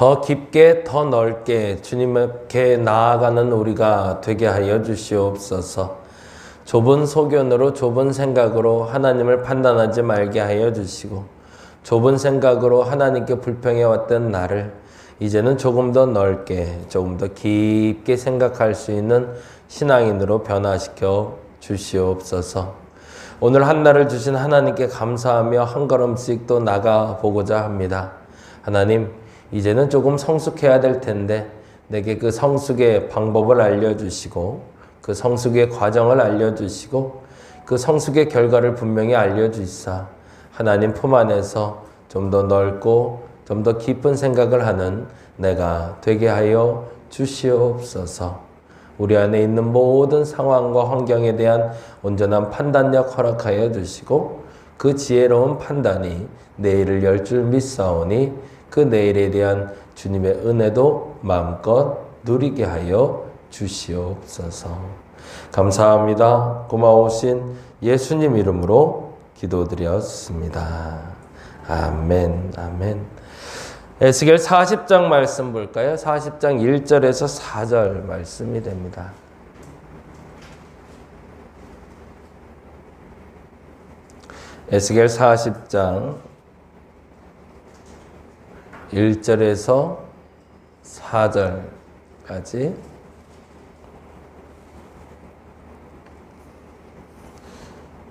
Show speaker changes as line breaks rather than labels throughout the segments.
더 깊게 더 넓게 주님께 나아가는 우리가 되게 하여 주시옵소서. 좁은 소견으로 좁은 생각으로 하나님을 판단하지 말게 하여 주시고 좁은 생각으로 하나님께 불평해왔던 나를 이제는 조금 더 넓게 조금 더 깊게 생각할 수 있는 신앙인으로 변화시켜 주시옵소서. 오늘 한날을 주신 하나님께 감사하며 한 걸음씩 또 나가보고자 합니다. 하나님, 이제는 조금 성숙해야 될 텐데 내게 그 성숙의 방법을 알려주시고 그 성숙의 과정을 알려주시고 그 성숙의 결과를 분명히 알려주시사 하나님 품 안에서 좀 더 넓고 좀 더 깊은 생각을 하는 내가 되게 하여 주시옵소서. 우리 안에 있는 모든 상황과 환경에 대한 온전한 판단력 허락하여 주시고 그 지혜로운 판단이 내일을 열 줄 믿사오니 그 내일에 대한 주님의 은혜도 마음껏 누리게 하여 주시옵소서. 감사합니다. 고마우신 예수님 이름으로 기도드렸습니다. 아멘, 아멘. 에스겔 40장 말씀 볼까요? 40장 1절에서 4절 말씀이 됩니다. 에스겔 40장 1절에서 4절까지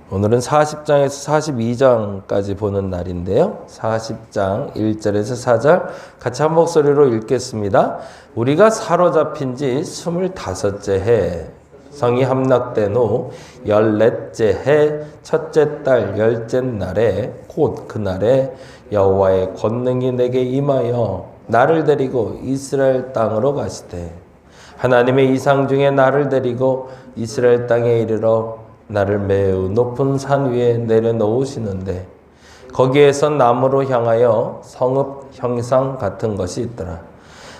오늘은 40장에서 42장까지 보는 날인데요. 40장 1절에서 4절 같이 한 목소리로 읽겠습니다. 우리가 사로잡힌 지 25째 해 성이 함락된 후 14째 해 첫째 달 10째 날에 곧 그날에 여호와의 권능이 내게 임하여 나를 데리고 이스라엘 땅으로 가시되 하나님의 이상 중에 나를 데리고 이스라엘 땅에 이르러 나를 매우 높은 산 위에 내려놓으시는데 거기에서 나무로 향하여 성읍 형상 같은 것이 있더라.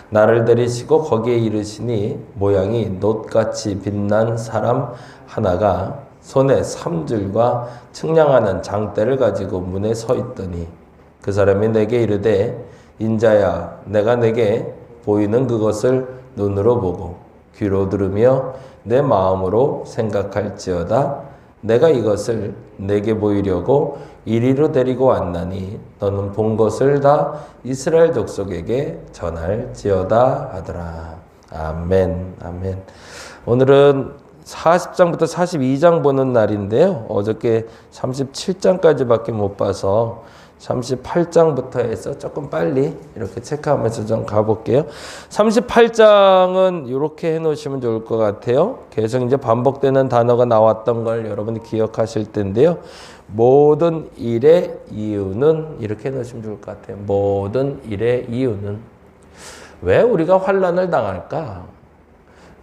나를 데리시고 거기에 이르시니 모양이 놋같이 빛난 사람 하나가 손에 삼줄과 측량하는 장대를 가지고 문에 서 있더니 그 사람이 내게 이르되 인자야 내가 내게 보이는 그것을 눈으로 보고 귀로 들으며 내 마음으로 생각할지어다. 내가 이것을 내게 보이려고 이리로 데리고 왔나니 너는 본 것을 다 이스라엘 족속에게 전할지어다 하더라. 아멘, 아멘. 오늘은 40장부터 42장 보는 날인데요. 어저께 37장까지밖에 못 봐서 38장부터 해서 조금 빨리 이렇게 체크하면서 좀 가볼게요. 38장은 이렇게 해놓으시면 좋을 것 같아요. 계속 이제 반복되는 단어가 나왔던 걸 여러분이 기억하실 텐데요. 모든 일의 이유는 이렇게 해놓으시면 좋을 것 같아요. 모든 일의 이유는 왜 우리가 환난을 당할까?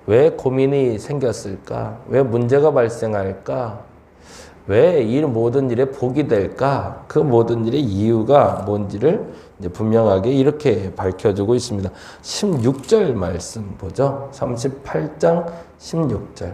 왜 고민이 생겼을까? 왜 문제가 발생할까? 왜 이 모든 일에 복이 될까? 그 모든 일의 이유가 뭔지를 이제 분명하게 이렇게 밝혀주고 있습니다. 16절 말씀 보죠. 38장 16절.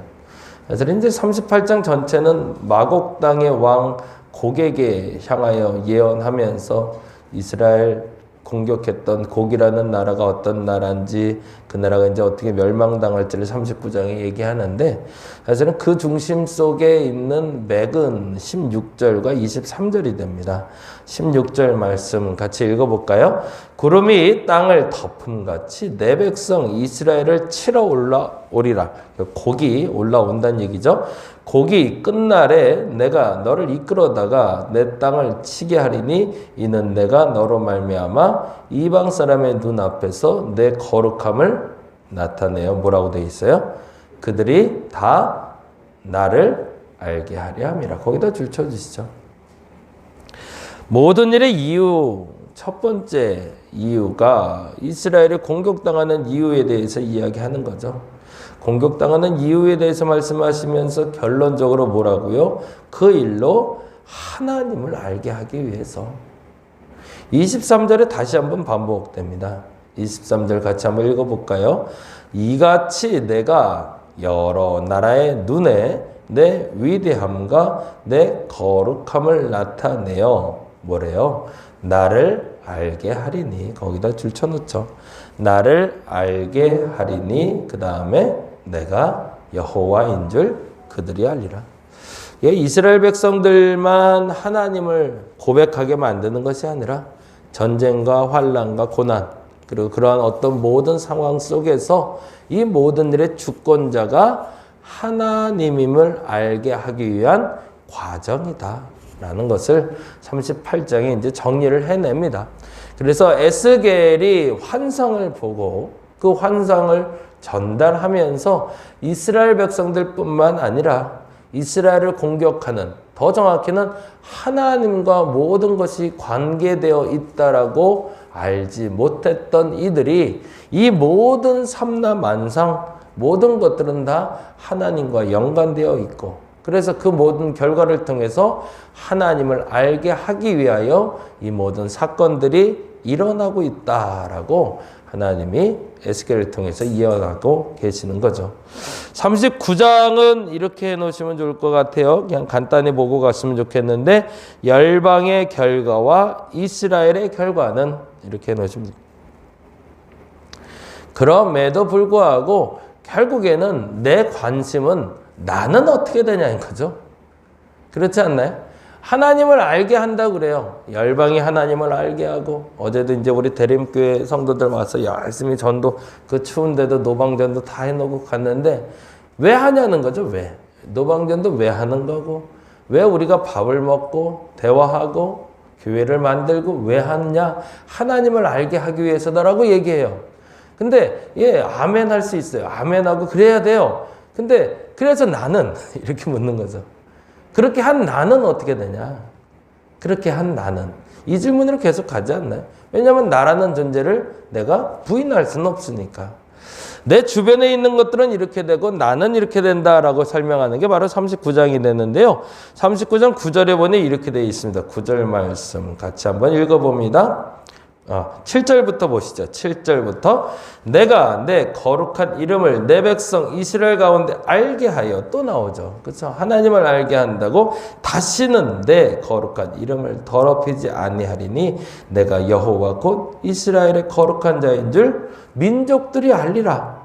그래서 이제 38장 전체는 마곡 땅의 왕 곡에게 향하여 예언하면서 이스라엘 공격했던 곡이라는 나라가 어떤 나라인지 그 나라가 이제 어떻게 멸망당할지를 39장에 얘기하는데 사실은 그 중심 속에 있는 맥은 16절과 23절이 됩니다. 16절 말씀 같이 읽어볼까요? 구름이 땅을 덮음같이 내 백성 이스라엘을 치러 올라오리라. 곡이 올라온다는 얘기죠. 곡이 끝날에 내가 너를 이끌어다가 내 땅을 치게 하리니 이는 내가 너로 말미암아 이방 사람의 눈앞에서 내 거룩함을 나타내어 뭐라고 되어 있어요? 그들이 다 나를 알게 하려 함이라. 거기다 줄 쳐주시죠. 모든 일의 이유, 첫 번째 이유가 이스라엘이 공격당하는 이유에 대해서 이야기하는 거죠. 공격당하는 이유에 대해서 말씀하시면서 결론적으로 뭐라고요? 그 일로 하나님을 알게 하기 위해서. 23절에 다시 한번 반복됩니다. 23절 같이 한번 읽어볼까요? 이같이 내가 여러 나라의 눈에 내 위대함과 내 거룩함을 나타내어 뭐래요? 나를 알게 하리니. 거기다 줄 쳐놓죠. 나를 알게 하리니 그 다음에 내가 여호와인 줄 그들이 알리라. 이스라엘 백성들만 하나님을 고백하게 만드는 것이 아니라 전쟁과 환난과 고난 그리고 그러한 어떤 모든 상황 속에서 이 모든 일의 주권자가 하나님임을 알게 하기 위한 과정이다라는 것을 38장에 이제 정리를 해냅니다. 그래서 에스겔이 환상을 보고 그 환상을 전달하면서 이스라엘 백성들뿐만 아니라 이스라엘을 공격하는, 더 정확히는 하나님과 모든 것이 관계되어 있다라고 알지 못했던 이들이 이 모든 삼라만상 모든 것들은 다 하나님과 연관되어 있고, 그래서 그 모든 결과를 통해서 하나님을 알게 하기 위하여 이 모든 사건들이 일어나고 있다라고 하나님이 에스겔을 통해서 이어가고 계시는 거죠. 39장은 이렇게 해놓으시면 좋을 것 같아요. 그냥 간단히 보고 갔으면 좋겠는데, 열방의 결과와 이스라엘의 결과는 이렇게 해놓으시면 됩니다. 그럼에도 불구하고 결국에는 내 관심은 나는 어떻게 되냐인 거죠. 그렇지 않나요? 하나님을 알게 한다고 그래요. 열방이 하나님을 알게 하고, 어제도 이제 우리 대림교회 성도들 와서 열심히 전도, 그 추운데도 노방전도 다 해놓고 갔는데, 왜 하냐는 거죠. 왜? 노방전도 왜 하는 거고, 왜 우리가 밥을 먹고 대화하고 교회를 만들고 왜 하느냐? 하나님을 알게 하기 위해서다라고 얘기해요. 근데 아멘 할 수 있어요. 아멘하고 그래야 돼요. 근데 그래서 나는 이렇게 묻는 거죠. 그렇게 한 나는 어떻게 되냐? 그렇게 한 나는. 이 질문으로 계속 가지 않나요? 왜냐하면 나라는 존재를 내가 부인할 수는 없으니까. 내 주변에 있는 것들은 이렇게 되고 나는 이렇게 된다라고 설명하는 게 바로 39장이 되는데요. 39장 9절에 보니 이렇게 되어 있습니다. 9절 말씀 같이 한번 읽어봅니다. 7절부터 보시죠. 7절부터 내가 내 거룩한 이름을 내 백성 이스라엘 가운데 알게 하여, 또 나오죠. 그렇죠? 하나님을 알게 한다고 다시는 내 거룩한 이름을 더럽히지 아니하리니 내가 여호와 곧 이스라엘의 거룩한 자인 줄 민족들이 알리라.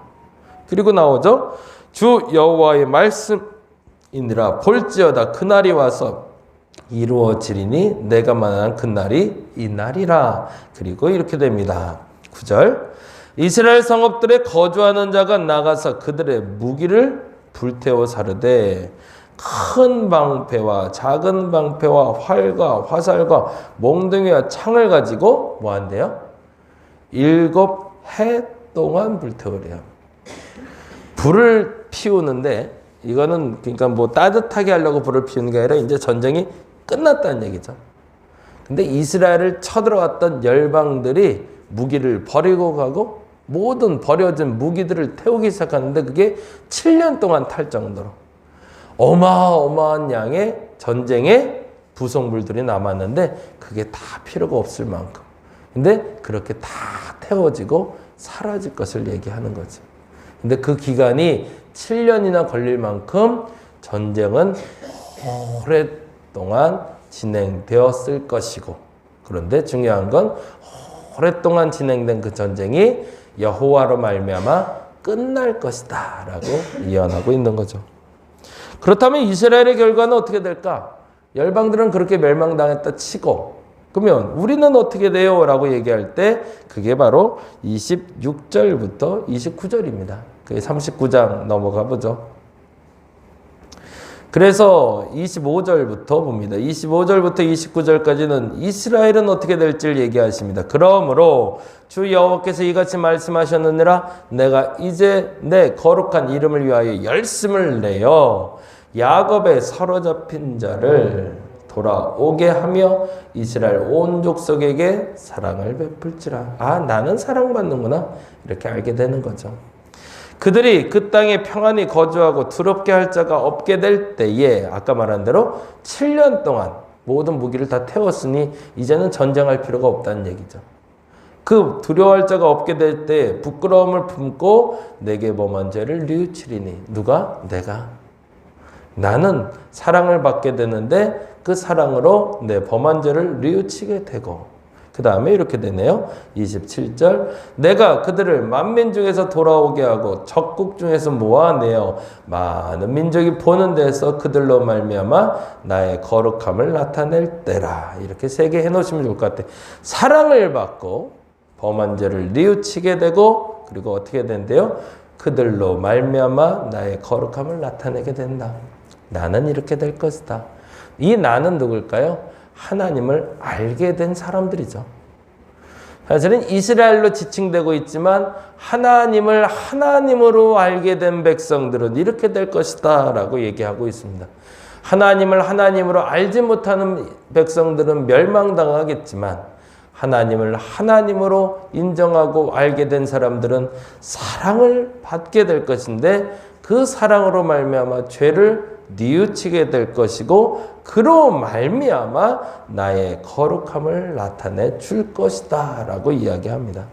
그리고 나오죠. 주 여호와의 말씀이니라. 볼지어다 그날이 와서 이루어지리니 내가 말한 그날이 이날이라. 그리고 이렇게 됩니다. 9절 이스라엘 성읍들에 거주하는 자가 나가서 그들의 무기를 불태워 사르되 큰 방패와 작은 방패와 활과 화살과 몽둥이와 창을 가지고 뭐 한대요? 7해 동안 불태우래요. 불을 피우는데, 이거는 그러니까 뭐 따뜻하게 하려고 불을 피우는 게 아니라 이제 전쟁이 끝났다는 얘기죠. 근데 이스라엘을 쳐들어왔던 열방들이 무기를 버리고 가고 모든 버려진 무기들을 태우기 시작하는데, 그게 7년 동안 탈 정도로 어마어마한 양의 전쟁의 부속물들이 남았는데, 그게 다 필요가 없을 만큼. 근데 그렇게 다 태워지고 사라질 것을 얘기하는 거죠. 근데 그 기간이 7년이나 걸릴 만큼 전쟁은 오랫동안 진행되었을 것이고, 그런데 중요한 건 오랫동안 진행된 그 전쟁이 여호와로 말미암아 끝날 것이다 라고 예언하고 있는 거죠. 그렇다면 이스라엘의 결과는 어떻게 될까? 열방들은 그렇게 멸망당했다 치고, 그러면 우리는 어떻게 돼요? 라고 얘기할 때 그게 바로 26절부터 29절입니다. 그게 39장 넘어가 보죠. 그래서 25절부터 봅니다. 25절부터 29절까지는 이스라엘은 어떻게 될지를 얘기하십니다. 그러므로 주 여호와께서 이같이 말씀하셨느니라 내가 이제 내 거룩한 이름을 위하여 열심을 내어 야곱의 사로잡힌 자를 돌아오게 하며 이스라엘 온 족속에게 사랑을 베풀지라. 나는 사랑받는구나, 이렇게 알게 되는 거죠. 그들이 그 땅에 평안히 거주하고 두렵게 할 자가 없게 될 때에, 아까 말한 대로 7년 동안 모든 무기를 다 태웠으니 이제는 전쟁할 필요가 없다는 얘기죠. 그 두려워할 자가 없게 될 때 부끄러움을 품고 내게 범한 죄를 뉘우치리니. 누가? 내가. 나는 사랑을 받게 되는데 그 사랑으로 내 범한 죄를 뉘우치게 되고, 그 다음에 이렇게 되네요. 27절 내가 그들을 만민 중에서 돌아오게 하고 적국 중에서 모아내어 많은 민족이 보는 데서 그들로 말미암아 나의 거룩함을 나타낼 때라. 이렇게 세 개 해놓으시면 좋을 것 같아요. 사랑을 받고 범한 죄를 뉘우치게 되고 그리고 어떻게 된대요? 그들로 말미암아 나의 거룩함을 나타내게 된다. 나는 이렇게 될 것이다. 이 나는 누굴까요? 하나님을 알게 된 사람들이죠. 사실은 이스라엘로 지칭되고 있지만 하나님을 하나님으로 알게 된 백성들은 이렇게 될 것이다 라고 얘기하고 있습니다. 하나님을 하나님으로 알지 못하는 백성들은 멸망당하겠지만 하나님을 하나님으로 인정하고 알게 된 사람들은 사랑을 받게 될 것인데 그 사랑으로 말미암아 죄를 뉘우치게 될 것이고 그로 말미암아 나의 거룩함을 나타내 줄 것이다 라고 이야기합니다.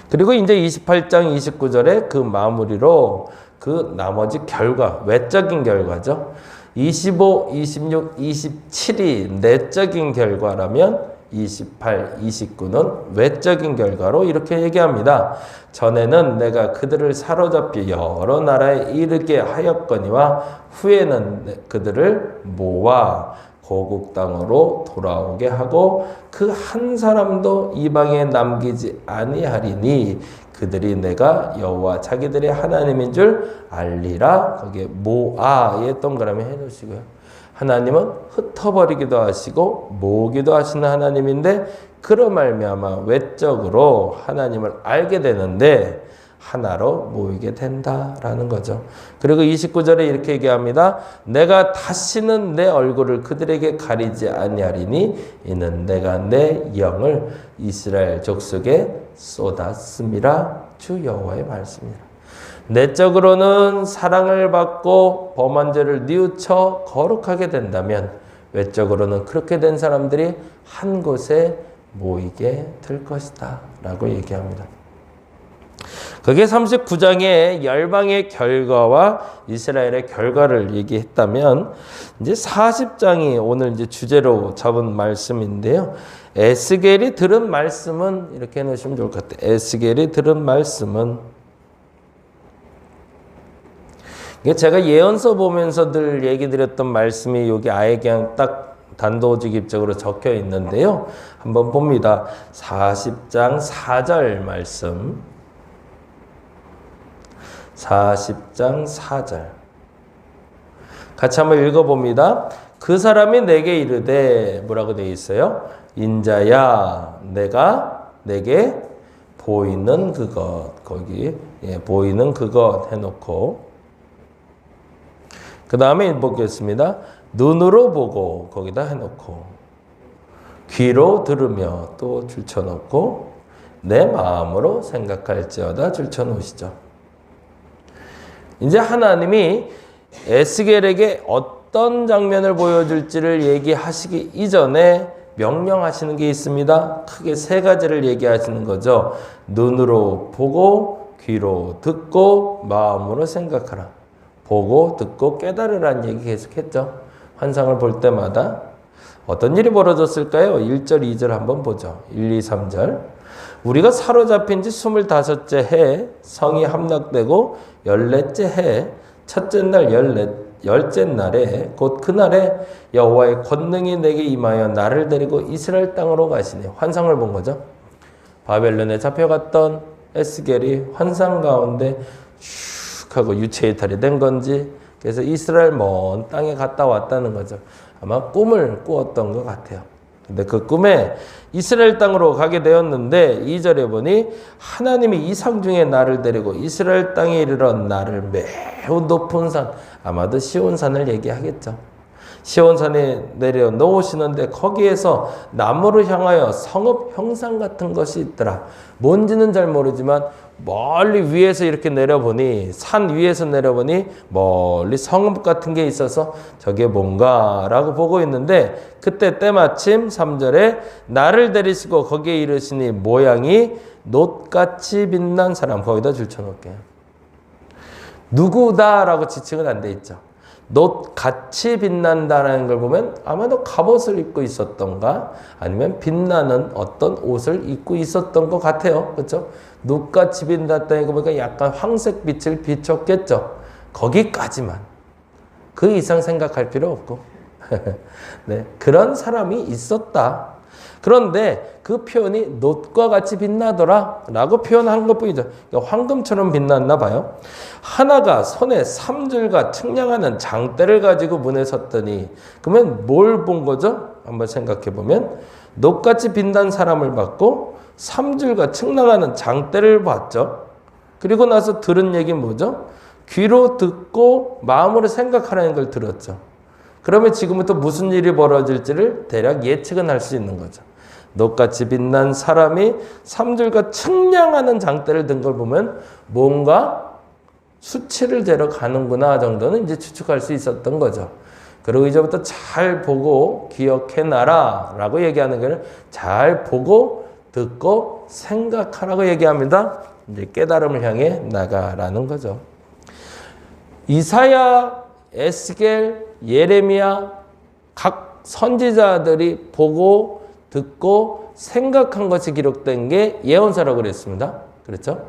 그리고 이제 28장 29절에 그 마무리로 그 나머지 결과, 외적인 결과죠. 25, 26, 27이 내적인 결과라면 28, 29는 외적인 결과로 이렇게 얘기합니다. 전에는 내가 그들을 사로잡혀 여러 나라에 이르게 하였거니와 후에는 그들을 모아 고국 땅으로 돌아오게 하고 그 한 사람도 이방에 남기지 아니하리니 그들이 내가 여호와 자기들의 하나님인 줄 알리라. 거기에 모아에 동그라미 해놓으시고요. 하나님은 흩어버리기도 하시고 모으기도 하시는 하나님인데 그로 말미암아 외적으로 하나님을 알게 되는데 하나로 모이게 된다라는 거죠. 그리고 29절에 이렇게 얘기합니다. 내가 다시는 내 얼굴을 그들에게 가리지 아니하리니 이는 내가 내 영을 이스라엘 족속에 쏟았음이라. 주 여호와의 말씀이라. 내적으로는 사랑을 받고 범한 죄를 뉘우쳐 거룩하게 된다면 외적으로는 그렇게 된 사람들이 한 곳에 모이게 될 것이다 라고 얘기합니다. 그게 39장의 열방의 결과와 이스라엘의 결과를 얘기했다면 이제 40장이 오늘 이제 주제로 잡은 말씀인데요. 에스겔이 들은 말씀은 이렇게 해놓으시면 좋을 것 같아요. 에스겔이 들은 말씀은 제가 예언서 보면서 늘 얘기 드렸던 말씀이 여기 아예 그냥 딱 단도직입적으로 적혀 있는데요. 한번 봅니다. 40장 4절 말씀. 40장 4절. 같이 한번 읽어봅니다. 그 사람이 내게 이르되 뭐라고 되어 있어요? 인자야 내가 내게 보이는 그것. 거기 보이는 그것 해놓고 그 다음에 보겠습니다. 눈으로 보고 거기다 해놓고 귀로 들으며 또 줄쳐놓고 내 마음으로 생각할지어다 줄쳐놓으시죠. 이제 하나님이 에스겔에게 어떤 장면을 보여줄지를 얘기하시기 이전에 명령하시는 게 있습니다. 크게 세 가지를 얘기하시는 거죠. 눈으로 보고 귀로 듣고 마음으로 생각하라. 보고 듣고 깨달으라는 얘기 계속했죠. 환상을 볼 때마다 어떤 일이 벌어졌을까요? 1절 2절 한번 보죠. 1, 2, 3절 우리가 사로잡힌 지 25째 해 성이 함락되고 14째 해 첫째 날 10째 날에 곧 그날에 여호와의 권능이 내게 임하여 나를 데리고 이스라엘 땅으로 가시니 환상을 본 거죠. 바벨론에 잡혀갔던 에스겔이 환상 가운데 하고 유체이탈이 된 건지 그래서 이스라엘 먼 땅에 갔다 왔다는 거죠. 아마 꿈을 꾸었던 것 같아요. 근데 그 꿈에 이스라엘 땅으로 가게 되었는데 2절에 보니 하나님이 이상 중에 나를 데리고 이스라엘 땅에 이르러 나를 매우 높은 산 아마도 시온산을 얘기하겠죠. 시온산에 내려 놓으시는데 거기에서 나무를 향하여 성읍 형상 같은 것이 있더라. 뭔지는 잘 모르지만 멀리 위에서 이렇게 내려보니 산 위에서 내려보니 멀리 성읍 같은 게 있어서 저게 뭔가라고 보고 있는데 그때 때마침 3절에 나를 데리시고 거기에 이르시니 모양이 놋같이 빛난 사람 거기다 줄쳐놓을게요. 누구다라고 지칭은 안 돼 있죠. 놋같이 빛난다는 걸 보면 아마도 갑옷을 입고 있었던가 아니면 빛나는 어떤 옷을 입고 있었던 것 같아요. 그렇죠? 놋같이 빛났다는 거 보니까 약간 황색 빛을 비췄겠죠. 거기까지만. 그 이상 생각할 필요 없고 네, 그런 사람이 있었다. 그런데 그 표현이 놋과 같이 빛나더라 라고 표현한 것뿐이죠. 그러니까 황금처럼 빛났나 봐요. 하나가 손에 삼줄과 측량하는 장대를 가지고 문에 섰더니 그러면 뭘 본 거죠? 한번 생각해 보면 놋같이 빛난 사람을 봤고 삼줄과 측량하는 장대를 봤죠. 그리고 나서 들은 얘기는 뭐죠? 귀로 듣고 마음으로 생각하라는 걸 들었죠. 그러면 지금부터 무슨 일이 벌어질지를 대략 예측은 할 수 있는 거죠. 놋같이 빛난 사람이 삼줄과 측량하는 장대를 든 걸 보면 뭔가 수치를 재러 가는구나 정도는 이제 추측할 수 있었던 거죠. 그리고 이제부터 잘 보고 기억해놔라 라고 얘기하는 거는 잘 보고 듣고 생각하라고 얘기합니다. 이제 깨달음을 향해 나가라는 거죠. 이사야, 에스겔, 예레미야 각 선지자들이 보고 듣고 생각한 것이 기록된 게 예언서라고 그랬습니다. 그렇죠?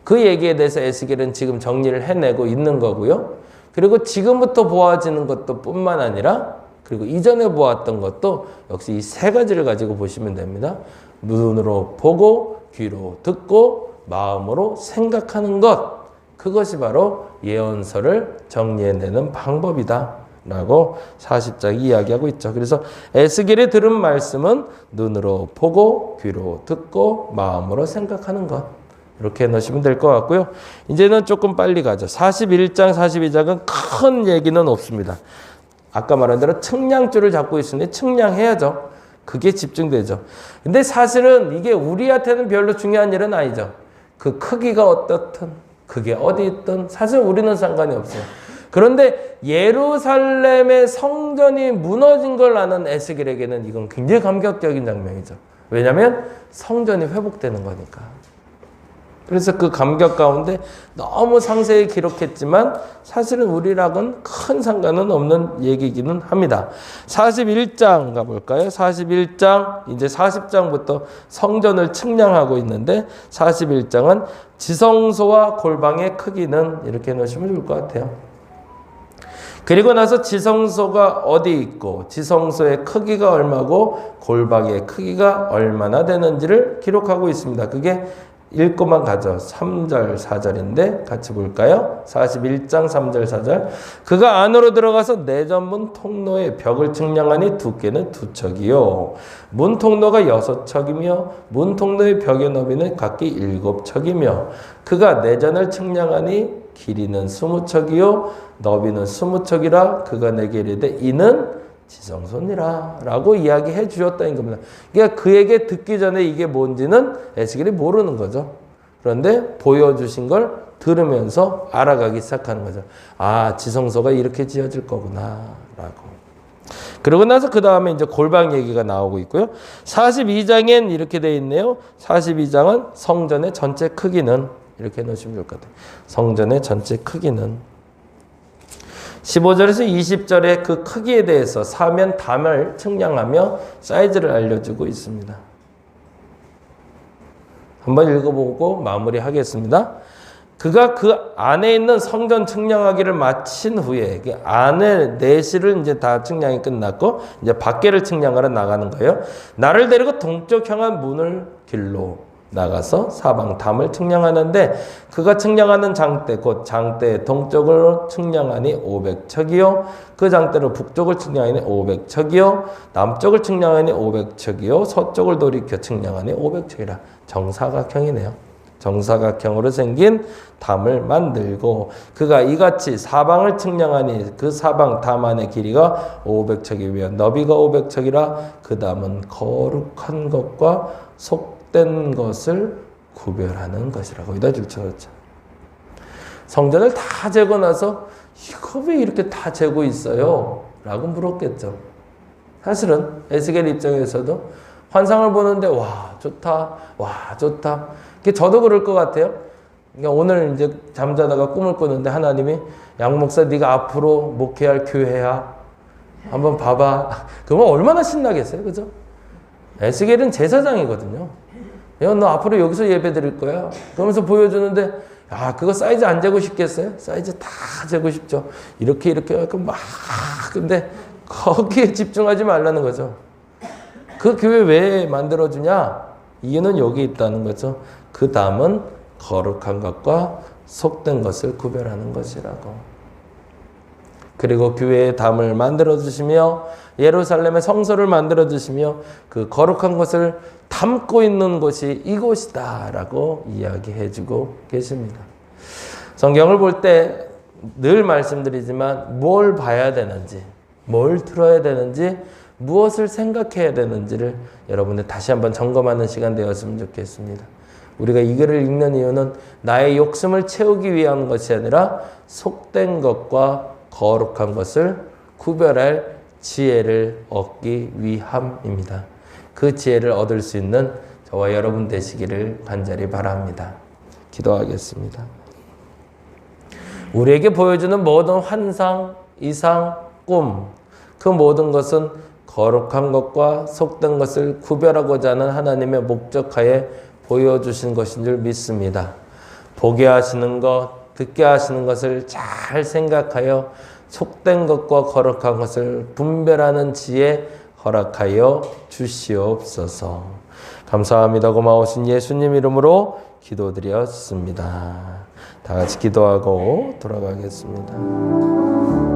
그 얘기에 대해서 에스겔은 지금 정리를 해내고 있는 거고요. 그리고 지금부터 보아지는 것도 뿐만 아니라 그리고 이전에 보았던 것도 역시 이 세 가지를 가지고 보시면 됩니다. 눈으로 보고 귀로 듣고 마음으로 생각하는 것. 그것이 바로 예언서를 정리해내는 방법이다 라고 40장이 이야기하고 있죠. 그래서 에스겔이 들은 말씀은 눈으로 보고 귀로 듣고 마음으로 생각하는 것. 이렇게 넣으시면 될 것 같고요. 이제는 조금 빨리 가죠. 41장, 42장은 큰 얘기는 없습니다. 아까 말한 대로 측량줄을 잡고 있으니 측량해야죠. 그게 집중되죠. 근데 사실은 이게 우리한테는 별로 중요한 일은 아니죠. 그 크기가 어떻든 그게 어디 있든 사실 우리는 상관이 없어요. 그런데 예루살렘의 성전이 무너진 걸 아는 에스겔에게는 이건 굉장히 감격적인 장면이죠. 왜냐하면 성전이 회복되는 거니까. 그래서 그 감격 가운데 너무 상세히 기록했지만 사실은 우리랑은 큰 상관은 없는 얘기이기는 합니다. 41장 가볼까요? 41장 이제 40장부터 성전을 측량하고 있는데 41장은 지성소와 골방의 크기는 이렇게 놓으시면 좋을 것 같아요. 그리고 나서 지성소가 어디 있고 지성소의 크기가 얼마고 골방의 크기가 얼마나 되는지를 기록하고 있습니다. 그게 읽고만 가죠. 3절, 4절인데 같이 볼까요? 41장 3절, 4절. 그가 안으로 들어가서 내전문 통로의 벽을 측량하니 두께는 2척이요. 문 통로가 6척이며 문 통로의 벽의 너비는 각기 7척이며 그가 내전을 측량하니 길이는 20척이요. 너비는 20척이라 그가 내게 이르되 이는 지성소니라 라고 이야기해 주셨다는 겁니다. 그러니까 그에게 듣기 전에 이게 뭔지는 에스겔이 모르는 거죠. 그런데 보여주신 걸 들으면서 알아가기 시작하는 거죠. 아, 지성소가 이렇게 지어질 거구나 라고. 그러고 나서 그 다음에 이제 골방 얘기가 나오고 있고요. 42장엔 이렇게 되어 있네요. 42장은 성전의 전체 크기는 이렇게 넣으시면 좋을 것 같아요. 성전의 전체 크기는 15절에서 20절의 그 크기에 대해서 사면 담을 측량하며 사이즈를 알려주고 있습니다. 한번 읽어보고 마무리하겠습니다. 그가 그 안에 있는 성전 측량하기를 마친 후에 그 안에 내실을 이제 다 측량이 끝났고 이제 밖에를 측량하러 나가는 거예요. 나를 데리고 동쪽 향한 문을 길로 나가서 사방 담을 측량하는데 그가 측량하는 장대 곧 장대의 동쪽으로 측량하니 500척이요 그 장대로 북쪽을 측량하니 500척이요 남쪽을 측량하니 500척이요 서쪽을 돌이켜 측량하니 500척이라 정사각형이네요. 정사각형으로 생긴 담을 만들고 그가 이같이 사방을 측량하니 그 사방 담 안의 길이가 500척이며 너비가 500척이라 그 담은 거룩한 것과 속된 것을 구별하는 것이라고 여기다 줄쳐졌죠. 성전을 다 재고 나서 이거 왜 이렇게 다 재고 있어요? 라고 물었겠죠. 사실은 에스겔 입장에서도 환상을 보는데 와 좋다 와 좋다 저도 그럴 것 같아요. 그러니까 오늘 이제 잠자다가 꿈을 꾸는데 하나님이 양 목사 네가 앞으로 목회할 교회야. 한번 봐봐. 그러면 얼마나 신나겠어요, 그죠? 에스겔은 제사장이거든요. 야, 너 앞으로 여기서 예배 드릴 거야. 그러면서 보여주는데, 야, 그거 사이즈 안 재고 싶겠어요? 사이즈 다 재고 싶죠. 이렇게 하고 막, 근데 거기에 집중하지 말라는 거죠. 그 교회 왜 만들어주냐? 이유는 여기 있다는 거죠. 그 다음은 거룩한 것과 속된 것을 구별하는 것이라고. 그리고 교회의 담을 만들어주시며 예루살렘의 성소를 만들어주시며 그 거룩한 것을 담고 있는 곳이 이곳이다 라고 이야기해주고 계십니다. 성경을 볼 때 늘 말씀드리지만 뭘 봐야 되는지, 뭘 들어야 되는지, 무엇을 생각해야 되는지를 여러분들 다시 한번 점검하는 시간 되었으면 좋겠습니다. 우리가 이 글을 읽는 이유는 나의 욕심을 채우기 위한 것이 아니라 속된 것과 거룩한 것을 구별할 지혜를 얻기 위함입니다. 그 지혜를 얻을 수 있는 저와 여러분 되시기를 간절히 바랍니다. 기도하겠습니다. 우리에게 보여주는 모든 환상, 이상, 꿈, 그 모든 것은 거룩한 것과 속된 것을 구별하고자 하는 하나님의 목적하에 보여주신 것인 줄 믿습니다. 보게 하시는 것, 듣게 하시는 것을 잘 생각하여 속된 것과 거룩한 것을 분별하는 지혜 허락하여 주시옵소서. 감사합니다. 고마우신 예수님 이름으로 기도드렸습니다. 다 같이 기도하고 돌아가겠습니다.